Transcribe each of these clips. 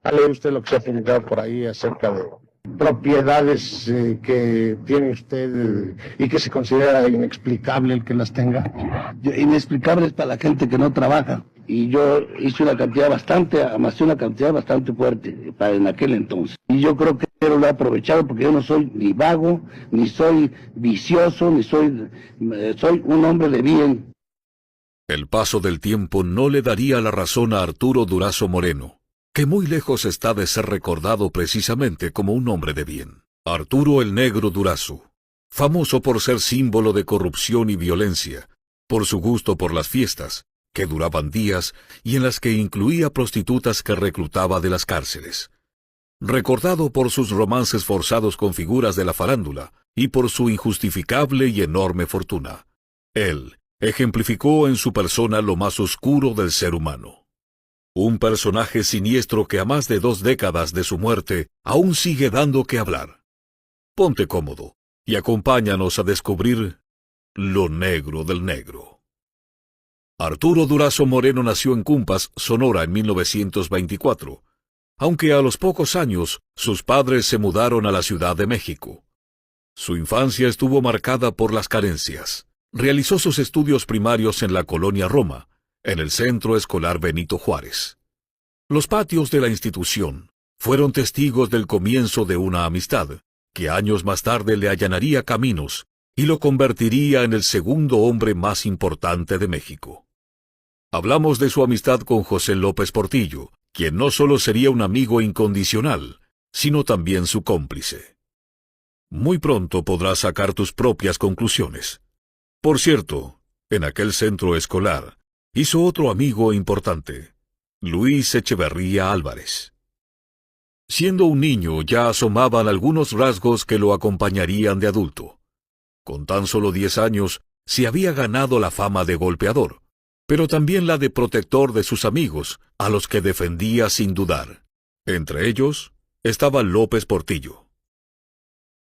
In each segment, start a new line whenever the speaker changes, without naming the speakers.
¿Ha leído usted lo que se ha publicado por ahí acerca de propiedades que tiene usted y que se considera inexplicable el que las tenga?
Inexplicables para la gente que no trabaja. Y yo hice amasé una cantidad bastante fuerte para en aquel entonces. Y yo creo que lo he aprovechado porque yo no soy ni vago, ni soy vicioso, soy un hombre de bien.
El paso del tiempo no le daría la razón a Arturo Durazo Moreno, que muy lejos está de ser recordado precisamente como un hombre de bien. Arturo el Negro Durazo, famoso por ser símbolo de corrupción y violencia, por su gusto por las fiestas, que duraban días y en las que incluía prostitutas que reclutaba de las cárceles. Recordado por sus romances forzados con figuras de la farándula y por su injustificable y enorme fortuna. Él ejemplificó en su persona lo más oscuro del ser humano. Un personaje siniestro que a más de 2 décadas de su muerte aún sigue dando que hablar. Ponte cómodo y acompáñanos a descubrir lo negro del negro. Arturo Durazo Moreno nació en Cumpas, Sonora, en 1924, aunque a los pocos años sus padres se mudaron a la Ciudad de México. Su infancia estuvo marcada por las carencias. Realizó sus estudios primarios en la colonia Roma, en el Centro Escolar Benito Juárez. Los patios de la institución fueron testigos del comienzo de una amistad, que años más tarde le allanaría caminos y lo convertiría en el segundo hombre más importante de México. Hablamos de su amistad con José López Portillo, quien no solo sería un amigo incondicional, sino también su cómplice. Muy pronto podrás sacar tus propias conclusiones. Por cierto, en aquel centro escolar, hizo otro amigo importante, Luis Echeverría Álvarez. Siendo un niño ya asomaban algunos rasgos que lo acompañarían de adulto. Con tan solo 10 años se había ganado la fama de golpeador, pero también la de protector de sus amigos, a los que defendía sin dudar. Entre ellos estaba López Portillo.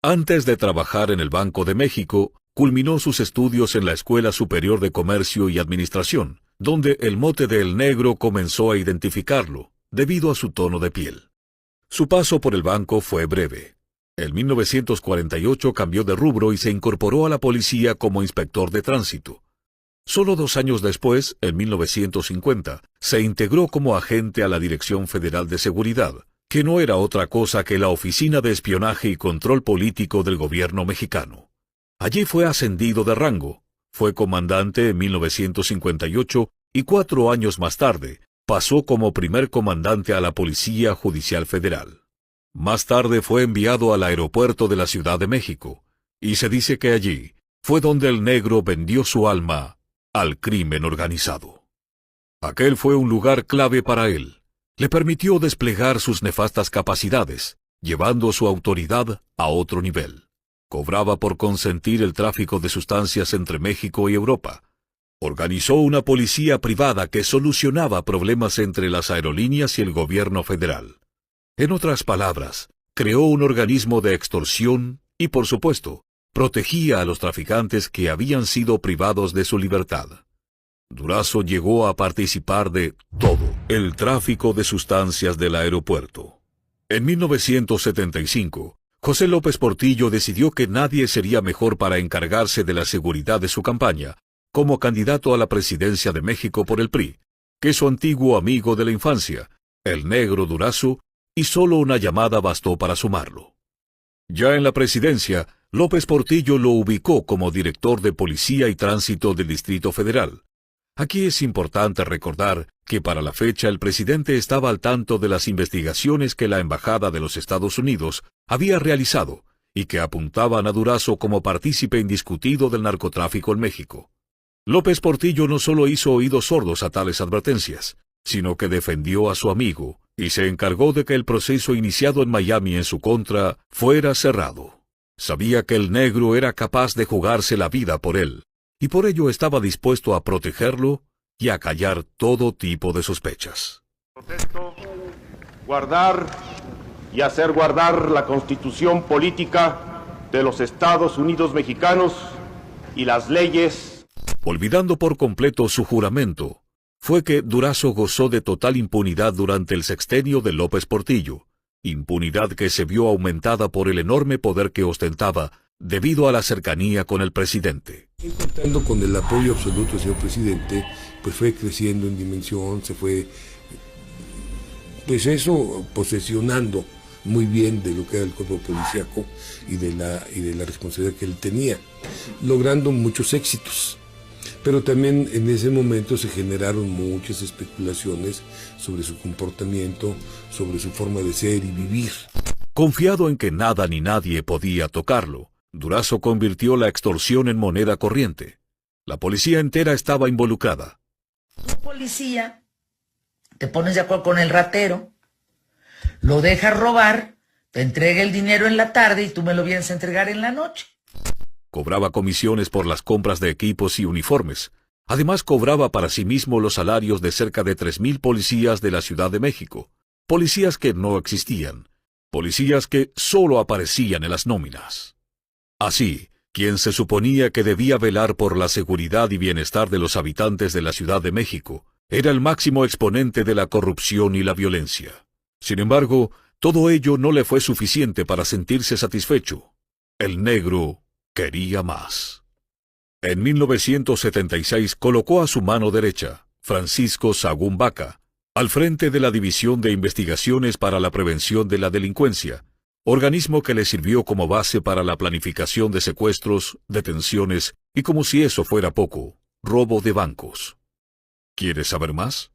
Antes de trabajar en el Banco de México, culminó sus estudios en la Escuela Superior de Comercio y Administración, donde el mote de El Negro comenzó a identificarlo, debido a su tono de piel. Su paso por el banco fue breve. En 1948 cambió de rubro y se incorporó a la policía como inspector de tránsito. Solo 2 años después, en 1950, se integró como agente a la Dirección Federal de Seguridad, que no era otra cosa que la Oficina de Espionaje y Control Político del gobierno mexicano. Allí fue ascendido de rango, fue comandante en 1958 y 4 años más tarde pasó como primer comandante a la Policía Judicial Federal. Más tarde fue enviado al aeropuerto de la Ciudad de México, y se dice que allí fue donde el negro vendió su alma al crimen organizado. Aquel fue un lugar clave para él. Le permitió desplegar sus nefastas capacidades, llevando su autoridad a otro nivel. Cobraba por consentir el tráfico de sustancias entre México y Europa. Organizó una policía privada que solucionaba problemas entre las aerolíneas y el gobierno federal. En otras palabras, creó un organismo de extorsión y, por supuesto, protegía a los traficantes que habían sido privados de su libertad. Durazo llegó a participar de todo el tráfico de sustancias del aeropuerto. En 1975, José López Portillo decidió que nadie sería mejor para encargarse de la seguridad de su campaña, como candidato a la presidencia de México por el PRI, que su antiguo amigo de la infancia, el Negro Durazo, y solo una llamada bastó para sumarlo. Ya en la presidencia, López Portillo lo ubicó como director de Policía y Tránsito del Distrito Federal. Aquí es importante recordar que para la fecha el presidente estaba al tanto de las investigaciones que la Embajada de los Estados Unidos había realizado y que apuntaban a Durazo como partícipe indiscutido del narcotráfico en México. López Portillo no solo hizo oídos sordos a tales advertencias, sino que defendió a su amigo y se encargó de que el proceso iniciado en Miami en su contra fuera cerrado. Sabía que el negro era capaz de jugarse la vida por él, y por ello estaba dispuesto a protegerlo y a callar todo tipo de sospechas.
Protesto, guardar y hacer guardar la Constitución política de los Estados Unidos mexicanos y las leyes.
Olvidando por completo su juramento, fue que Durazo gozó de total impunidad durante el sexenio de López Portillo, impunidad que se vio aumentada por el enorme poder que ostentaba debido a la cercanía con el presidente.
Contando con el apoyo absoluto del señor presidente, pues fue creciendo en dimensión, se fue, pues eso, posesionando muy bien de lo que era el cuerpo policíaco y de la responsabilidad que él tenía, logrando muchos éxitos. Pero también en ese momento se generaron muchas especulaciones sobre su comportamiento, sobre su forma de ser y vivir.
Confiado en que nada ni nadie podía tocarlo, Durazo convirtió la extorsión en moneda corriente. La policía entera estaba involucrada.
Tu policía, te pones de acuerdo con el ratero, lo dejas robar, te entrega el dinero en la tarde y tú me lo vienes a entregar en la noche.
Cobraba comisiones por las compras de equipos y uniformes. Además cobraba para sí mismo los salarios de cerca de 3,000 policías de la Ciudad de México. Policías que no existían. Policías que solo aparecían en las nóminas. Así, quien se suponía que debía velar por la seguridad y bienestar de los habitantes de la Ciudad de México, era el máximo exponente de la corrupción y la violencia. Sin embargo, todo ello no le fue suficiente para sentirse satisfecho. El negro quería más. En 1976 colocó a su mano derecha, Francisco Sagún Baca, al frente de la División de Investigaciones para la Prevención de la Delincuencia, organismo que le sirvió como base para la planificación de secuestros, detenciones y, como si eso fuera poco, robo de bancos. ¿Quieres saber más?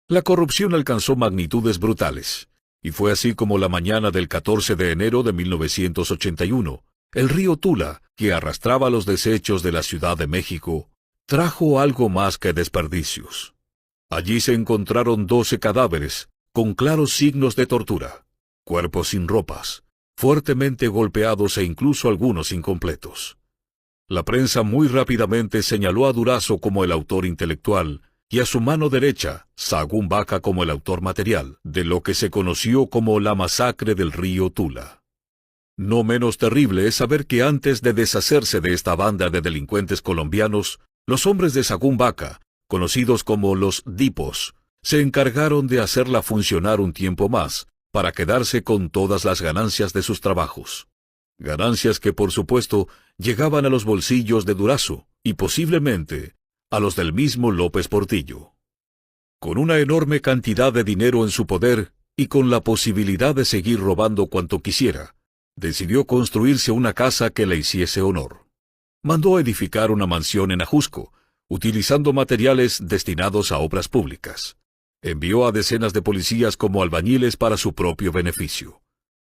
La corrupción alcanzó magnitudes brutales, y fue así como la mañana del 14 de enero de 1981, el río Tula, que arrastraba los desechos de la Ciudad de México, trajo algo más que desperdicios. Allí se encontraron 12 cadáveres, con claros signos de tortura, cuerpos sin ropas, fuertemente golpeados e incluso algunos incompletos. La prensa muy rápidamente señaló a Durazo como el autor intelectual y a su mano derecha, Sagún Baca, como el autor material, de lo que se conoció como la masacre del río Tula. No menos terrible es saber que antes de deshacerse de esta banda de delincuentes colombianos, los hombres de Sagún Baca, conocidos como los Dipos, se encargaron de hacerla funcionar un tiempo más, para quedarse con todas las ganancias de sus trabajos. Ganancias que, por supuesto, llegaban a los bolsillos de Durazo, y posiblemente a los del mismo López Portillo. Con una enorme cantidad de dinero en su poder, y con la posibilidad de seguir robando cuanto quisiera, decidió construirse una casa que le hiciese honor. Mandó edificar una mansión en Ajusco, utilizando materiales destinados a obras públicas. Envió a decenas de policías como albañiles para su propio beneficio.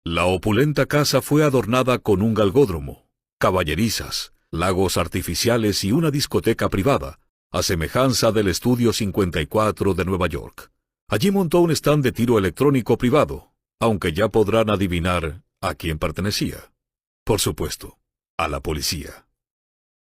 La opulenta casa fue adornada con un galgódromo, caballerizas, lagos artificiales y una discoteca privada, a semejanza del Estudio 54 de Nueva York. Allí montó un stand de tiro electrónico privado, aunque ya podrán adivinar a quién pertenecía. Por supuesto, a la policía.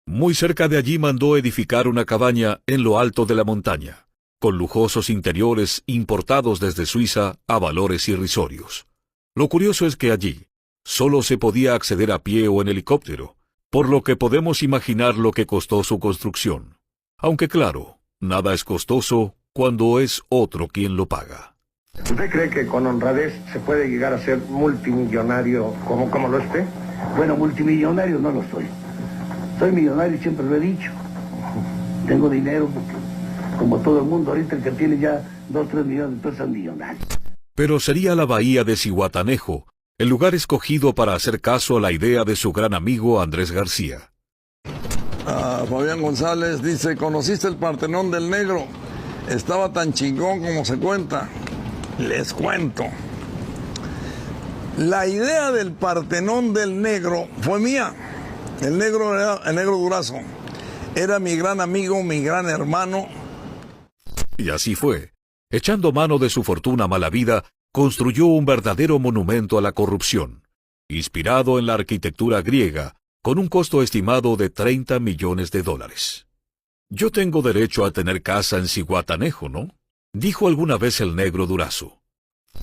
Muy cerca de allí mandó edificar una cabaña en lo alto de la montaña, con lujosos interiores importados desde Suiza a valores irrisorios. Lo curioso es que allí solo se podía acceder a pie o en helicóptero, por lo que podemos imaginar lo que costó su construcción. Aunque claro, nada es costoso cuando es otro quien lo paga.
¿Usted cree que con honradez se puede llegar a ser multimillonario como lo esté?
Bueno, multimillonario no lo soy. Soy millonario y siempre lo he dicho. Tengo dinero porque, como todo el mundo, ahorita el que tiene ya 2 o 3 millones de pesos es millonario.
Pero sería la bahía de Zihuatanejo el lugar escogido para hacer caso a la idea de su gran amigo Andrés García.
Fabián González dice, ¿conociste el Partenón del Negro? Estaba tan chingón como se cuenta. Les cuento. La idea del Partenón del Negro fue mía. El negro Durazo. Era mi gran amigo, mi gran hermano.
Y así fue. Echando mano de su fortuna mala vida, construyó un verdadero monumento a la corrupción, inspirado en la arquitectura griega, con un costo estimado de $30 millones. Yo tengo derecho a tener casa en Zihuatanejo, ¿no? Dijo alguna vez el negro Durazo.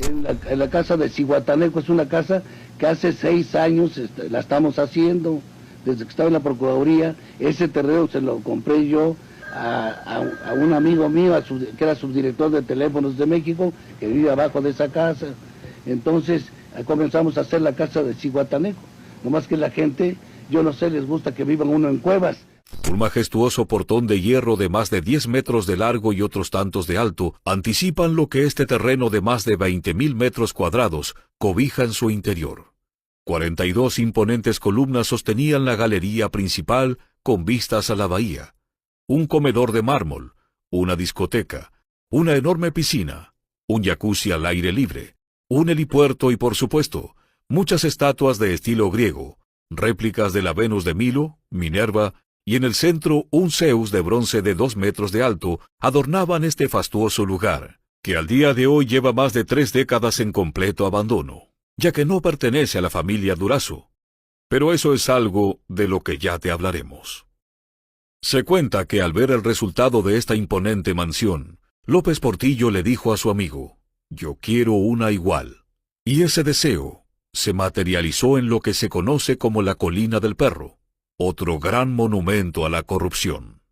En la casa de Zihuatanejo es una casa que hace 6 años la estamos haciendo, desde que estaba en la Procuraduría. Ese terreno se lo compré yo a un amigo mío, que era subdirector de Teléfonos de México, que vive abajo de esa casa. Entonces comenzamos a hacer la casa de Cihuatanejo. Nomás que la gente, yo no sé, les gusta que vivan uno en cuevas.
Un majestuoso portón de hierro de más de 10 metros de largo y otros tantos de alto anticipan lo que este terreno de más de 20.000 metros cuadrados cobija en su interior. 42 imponentes columnas sostenían la galería principal con vistas a la bahía, un comedor de mármol, una discoteca, una enorme piscina, un jacuzzi al aire libre, un helipuerto y, por supuesto, muchas estatuas de estilo griego, réplicas de la Venus de Milo, Minerva, y en el centro un Zeus de bronce de 2 metros de alto adornaban este fastuoso lugar, que al día de hoy lleva más de 3 décadas en completo abandono, ya que no pertenece a la familia Durazo. Pero eso es algo de lo que ya te hablaremos. Se cuenta que al ver el resultado de esta imponente mansión, López Portillo le dijo a su amigo: «Yo quiero una igual». Y ese deseo se materializó en lo que se conoce como la Colina del Perro, otro gran monumento a la corrupción.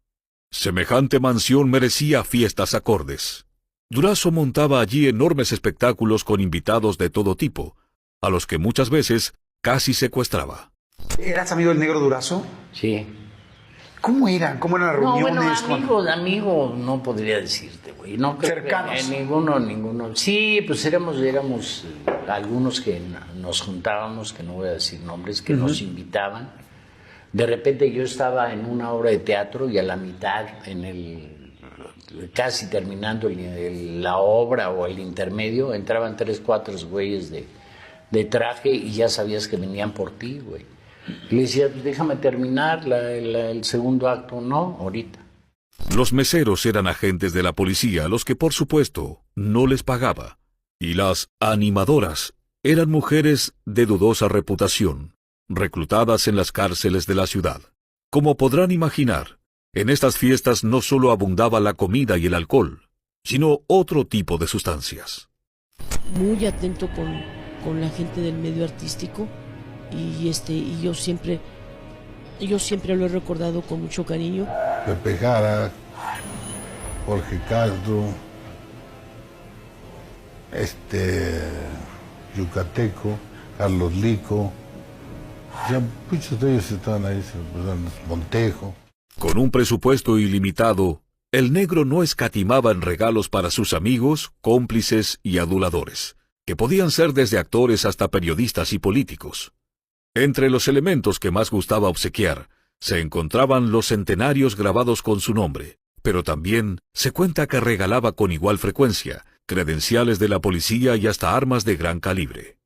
Semejante mansión merecía fiestas acordes. Durazo montaba allí enormes espectáculos con invitados de todo tipo, a los que muchas veces casi secuestraba.
¿Eras amigo del Negro Durazo?
Sí.
¿Cómo eran? ¿Cómo eran las reuniones?
No, bueno, amigos, no podría decirte, güey. No creo
cercanos.
Que ninguno. Sí, pues éramos algunos que nos juntábamos, que no voy a decir nombres, que nos invitaban. De repente yo estaba en una obra de teatro y a la mitad, casi terminando la obra o el intermedio, entraban 3, 4 güeyes de traje y ya sabías que venían por ti, güey. Y le decía, pues déjame terminar el segundo acto. No, ahorita.
Los meseros eran agentes de la policía, a los que por supuesto no les pagaba. Y las animadoras eran mujeres de dudosa reputación, reclutadas en las cárceles de la ciudad. Como podrán imaginar, en estas fiestas no solo abundaba la comida y el alcohol, sino otro tipo de sustancias.
Muy atento con la gente del medio artístico y yo siempre lo he recordado con mucho cariño.
Pepe Jara, Jorge Castro, Yucateco, Carlos Lico. Ya muchos de ellos estaban ahí, Montejo.
Con un presupuesto ilimitado, el Negro no escatimaba en regalos para sus amigos, cómplices y aduladores, que podían ser desde actores hasta periodistas y políticos. Entre los elementos que más gustaba obsequiar, se encontraban los centenarios grabados con su nombre, pero también se cuenta que regalaba con igual frecuencia credenciales de la policía y hasta armas de gran calibre.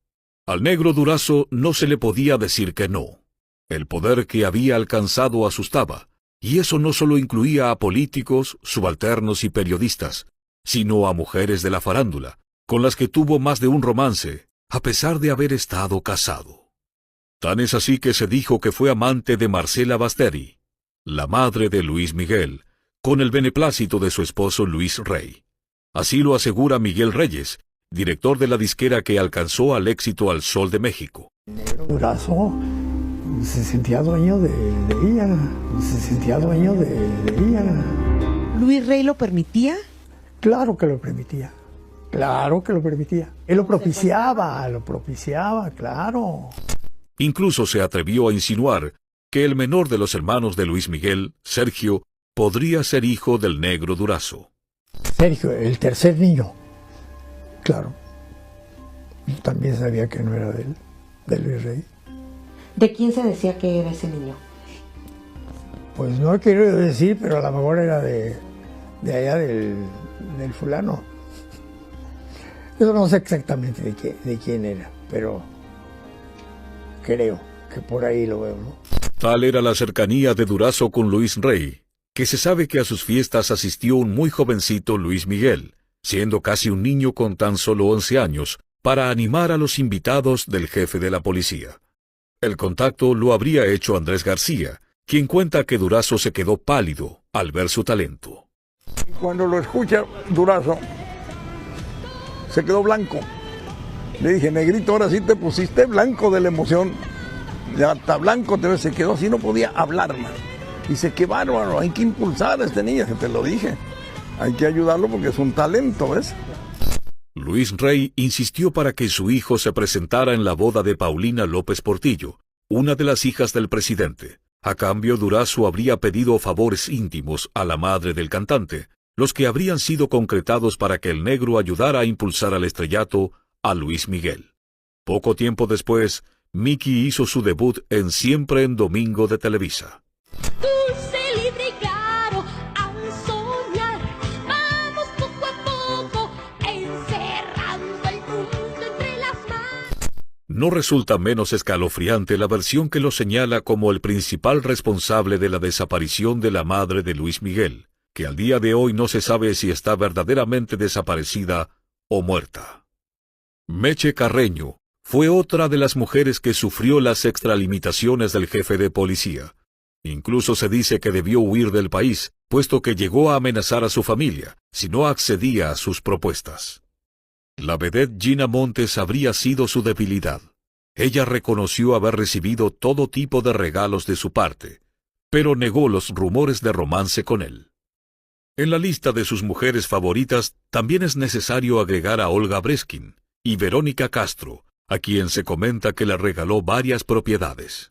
Al Negro Durazo no se le podía decir que no. El poder que había alcanzado asustaba, y eso no solo incluía a políticos, subalternos y periodistas, sino a mujeres de la farándula, con las que tuvo más de un romance, a pesar de haber estado casado. Tan es así que se dijo que fue amante de Marcela Basteri, la madre de Luis Miguel, con el beneplácito de su esposo Luis Rey. Así lo asegura Miguel Reyes, director de la disquera que alcanzó al éxito al Sol de México.
Durazo se sentía dueño de ella,
¿Luis Rey lo permitía?
Claro que lo permitía, Él lo propiciaba, claro.
Incluso se atrevió a insinuar que el menor de los hermanos de Luis Miguel, Sergio, podría ser hijo del Negro Durazo.
Sergio, el tercer niño. Claro. También sabía que no era de él, de Luis Rey.
¿De quién se decía que era ese niño?
Pues no quiero decir, pero a lo mejor era de allá del fulano. Yo no sé exactamente de quién era, pero creo que por ahí lo veo, ¿no?
Tal era la cercanía de Durazo con Luis Rey, que se sabe que a sus fiestas asistió un muy jovencito Luis Miguel, siendo casi un niño con tan solo 11 años, para animar a los invitados del jefe de la policía. El contacto lo habría hecho Andrés García, quien cuenta que Durazo se quedó pálido al ver su talento.
Cuando lo escucha Durazo, se quedó blanco. Le dije, Negrito, ahora sí te pusiste blanco de la emoción. Ya hasta blanco se quedó así, no podía hablar más. Dice, qué bárbaro, hay que impulsar a este niño, que te lo dije. Hay que ayudarlo porque es un talento, ¿ves?
Luis Rey insistió para que su hijo se presentara en la boda de Paulina López Portillo, una de las hijas del presidente. A cambio, Durazo habría pedido favores íntimos a la madre del cantante, los que habrían sido concretados para que el negro ayudara a impulsar al estrellato a Luis Miguel. Poco tiempo después, Mickey hizo su debut en Siempre en Domingo de Televisa.
Dulce, libre y claro, al soñar, vamos poco a poco, encerrando el mundo entre las manos.
No resulta menos escalofriante la versión que lo señala como el principal responsable de la desaparición de la madre de Luis Miguel, que al día de hoy no se sabe si está verdaderamente desaparecida o muerta. Meche Carreño fue otra de las mujeres que sufrió las extralimitaciones del jefe de policía. Incluso se dice que debió huir del país, puesto que llegó a amenazar a su familia si no accedía a sus propuestas. La vedette Gina Montes habría sido su debilidad. Ella reconoció haber recibido todo tipo de regalos de su parte, pero negó los rumores de romance con él. En la lista de sus mujeres favoritas también es necesario agregar a Olga Breskin y Verónica Castro, a quien se comenta que le regaló varias propiedades.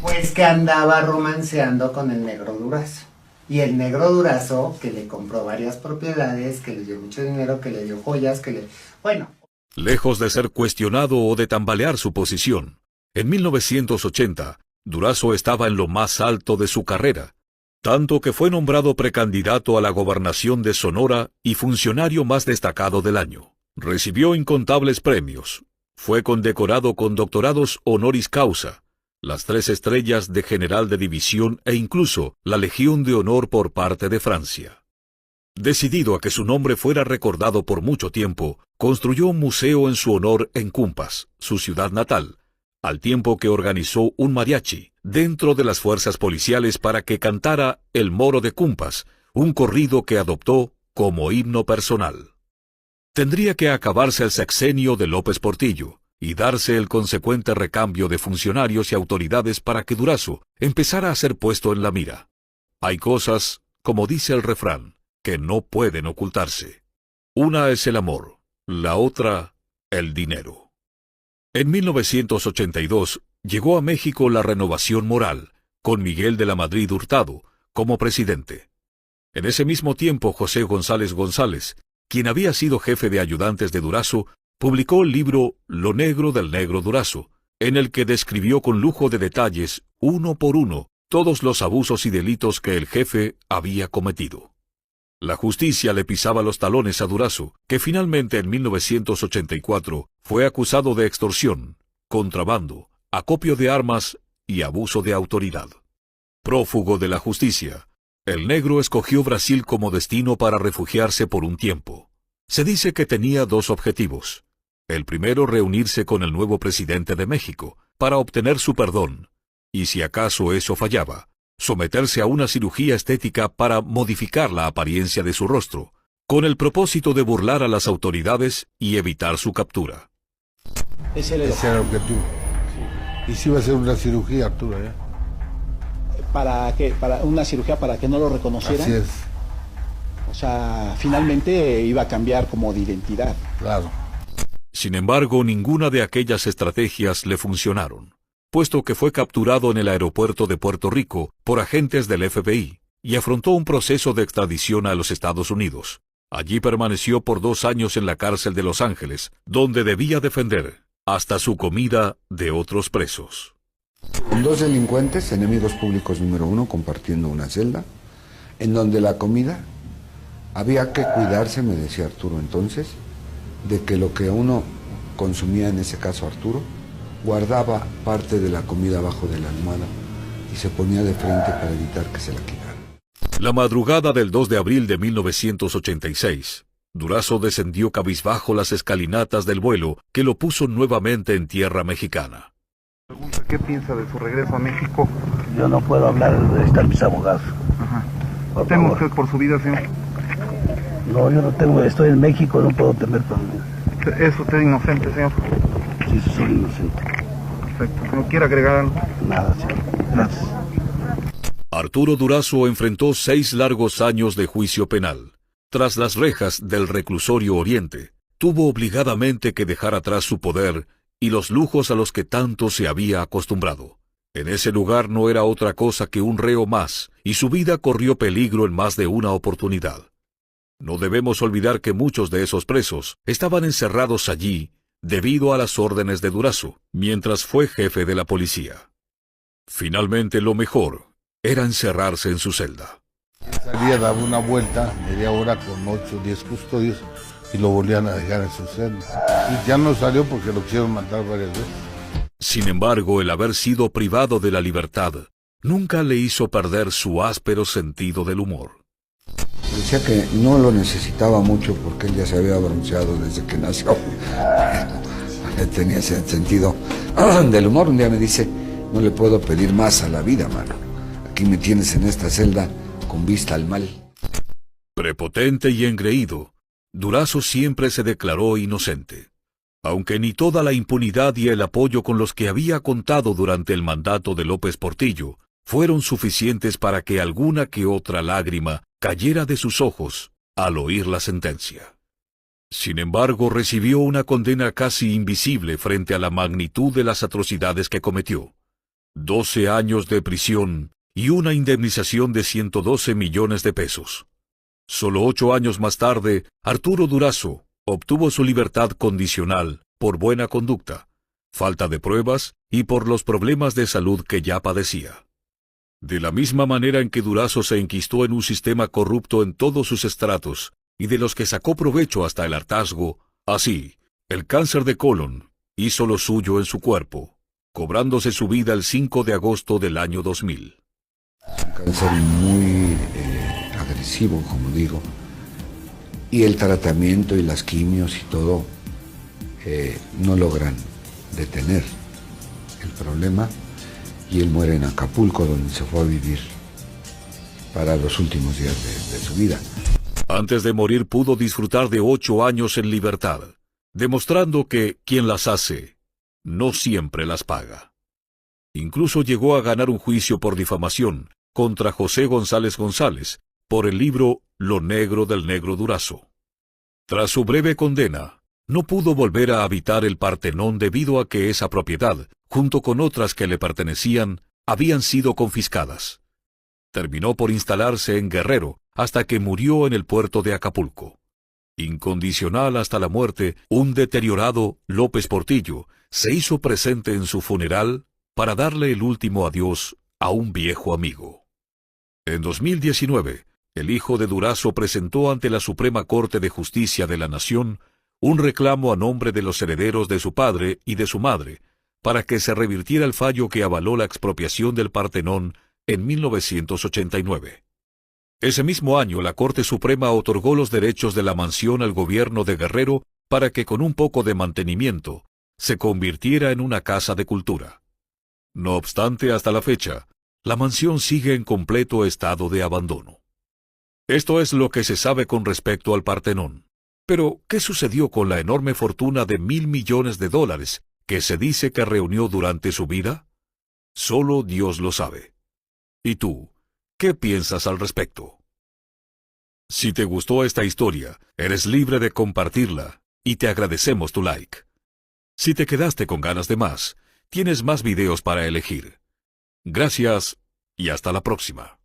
Pues que andaba romanceando con el negro Durazo. Y el negro Durazo, que le compró varias propiedades, que le dio mucho dinero, que le dio joyas, que le... Bueno.
Lejos de ser cuestionado o de tambalear su posición, en 1980, Durazo estaba en lo más alto de su carrera, tanto que fue nombrado precandidato a la gobernación de Sonora y funcionario más destacado del año. Recibió incontables premios. Fue condecorado con doctorados honoris causa, las 3 estrellas de general de división e incluso la Legión de Honor por parte de Francia. Decidido a que su nombre fuera recordado por mucho tiempo, construyó un museo en su honor en Cumpas, su ciudad natal, al tiempo que organizó un mariachi dentro de las fuerzas policiales para que cantara El Moro de Cumpas, un corrido que adoptó como himno personal. Tendría que acabarse el sexenio de López Portillo y darse el consecuente recambio de funcionarios y autoridades para que Durazo empezara a ser puesto en la mira. Hay cosas, como dice el refrán, que no pueden ocultarse. Una es el amor, la otra, el dinero. En 1982 llegó a México la Renovación Moral, con Miguel de la Madrid Hurtado como presidente. En ese mismo tiempo, José González González, quien había sido jefe de ayudantes de Durazo, publicó el libro Lo negro del negro Durazo, en el que describió con lujo de detalles, uno por uno, todos los abusos y delitos que el jefe había cometido. La justicia le pisaba los talones a Durazo, que finalmente en 1984 fue acusado de extorsión, contrabando, acopio de armas y abuso de autoridad. Prófugo de la justicia, el negro escogió Brasil como destino para refugiarse por un tiempo. Se dice que tenía 2 objetivos. El primero, reunirse con el nuevo presidente de México, para obtener su perdón, y si acaso eso fallaba, someterse a una cirugía estética para modificar la apariencia de su rostro, con el propósito de burlar a las autoridades y evitar su captura.
Ese era el objetivo. Sí. ¿Y si iba a hacer una cirugía, Arturo, ya?
¿Para qué? ¿Para una cirugía para que no lo reconocieran?
Así es.
O sea, finalmente iba a cambiar como de identidad.
Claro.
Sin embargo, ninguna de aquellas estrategias le funcionaron, puesto que fue capturado en el aeropuerto de Puerto Rico por agentes del FBI y afrontó un proceso de extradición a los Estados Unidos. Allí permaneció por 2 años en la cárcel de Los Ángeles, donde debía defender hasta su comida de otros presos.
2 delincuentes, enemigos públicos número 1, compartiendo una celda, en donde la comida había que cuidarse, me decía Arturo entonces, de que lo que uno consumía, en ese caso Arturo, guardaba parte de la comida abajo de la almohada y se ponía de frente para evitar que se la quitaran.
La madrugada del 2 de abril de 1986, Durazo descendió cabizbajo las escalinatas del vuelo que lo puso nuevamente en tierra mexicana.
¿Qué piensa de su regreso a México?
Yo no puedo hablar, están mis abogados.
Ajá. ¿Teme usted por su vida, señor?
No, yo no tengo, estoy en México, no puedo temer por mi vida.
¿Es usted inocente, señor?
Sí, soy inocente.
Perfecto. ¿No quiere agregar algo?
Nada, señor. Gracias.
Arturo Durazo enfrentó 6 largos años de juicio penal. Tras las rejas del reclusorio Oriente, tuvo obligadamente que dejar atrás su poder y los lujos a los que tanto se había acostumbrado. En ese lugar no era otra cosa que un reo más, y su vida corrió peligro en más de una oportunidad. No debemos olvidar que muchos de esos presos estaban encerrados allí debido a las órdenes de Durazo, mientras fue jefe de la policía. Finalmente lo mejor era encerrarse en su celda.
Salía, daba una vuelta, media hora con 8 o 10 custodios y lo volvían a dejar en su celda. Y ya no salió porque lo quisieron matar varias veces.
Sin embargo, el haber sido privado de la libertad nunca le hizo perder su áspero sentido del humor.
Decía que no lo necesitaba mucho porque él ya se había bronceado desde que nació. Tenía ese sentido del humor. Un día me dice, no le puedo pedir más a la vida, mano. Aquí me tienes en esta celda con vista al mal.
Prepotente y engreído, Durazo siempre se declaró inocente. Aunque ni toda la impunidad y el apoyo con los que había contado durante el mandato de López Portillo fueron suficientes para que alguna que otra lágrima cayera de sus ojos al oír la sentencia. Sin embargo, recibió una condena casi invisible frente a la magnitud de las atrocidades que cometió. 12 años de prisión y una indemnización de 112 millones de pesos. Solo 8 años más tarde, Arturo Durazo obtuvo su libertad condicional por buena conducta, falta de pruebas y por los problemas de salud que ya padecía. De la misma manera en que Durazo se enquistó en un sistema corrupto en todos sus estratos y de los que sacó provecho hasta el hartazgo, así, el cáncer de colon hizo lo suyo en su cuerpo, cobrándose su vida el 5 de agosto del año 2000.
Un cáncer muy agresivo, como digo, y el tratamiento y las quimios y todo no logran detener el problema, y él muere en Acapulco, donde se fue a vivir para los últimos días de su vida.
Antes de morir pudo disfrutar de 8 años en libertad, demostrando que quien las hace no siempre las paga. Incluso llegó a ganar un juicio por difamación contra José González González por el libro Lo negro del negro Durazo. Tras su breve condena, no pudo volver a habitar el Partenón debido a que esa propiedad, junto con otras que le pertenecían, habían sido confiscadas. Terminó por instalarse en Guerrero hasta que murió en el puerto de Acapulco. Incondicional hasta la muerte, un deteriorado López Portillo se hizo presente en su funeral para darle el último adiós a un viejo amigo. En 2019, el hijo de Durazo presentó ante la Suprema Corte de Justicia de la Nación un reclamo a nombre de los herederos de su padre y de su madre, para que se revirtiera el fallo que avaló la expropiación del Partenón en 1989. Ese mismo año, la Corte Suprema otorgó los derechos de la mansión al gobierno de Guerrero para que con un poco de mantenimiento se convirtiera en una casa de cultura. No obstante, hasta la fecha, la mansión sigue en completo estado de abandono. Esto es lo que se sabe con respecto al Partenón. Pero, ¿qué sucedió con la enorme fortuna de $1.000 millones que se dice que reunió durante su vida? Solo Dios lo sabe. ¿Y tú, qué piensas al respecto? Si te gustó esta historia, eres libre de compartirla, y te agradecemos tu like. Si te quedaste con ganas de más, tienes más videos para elegir. Gracias, y hasta la próxima.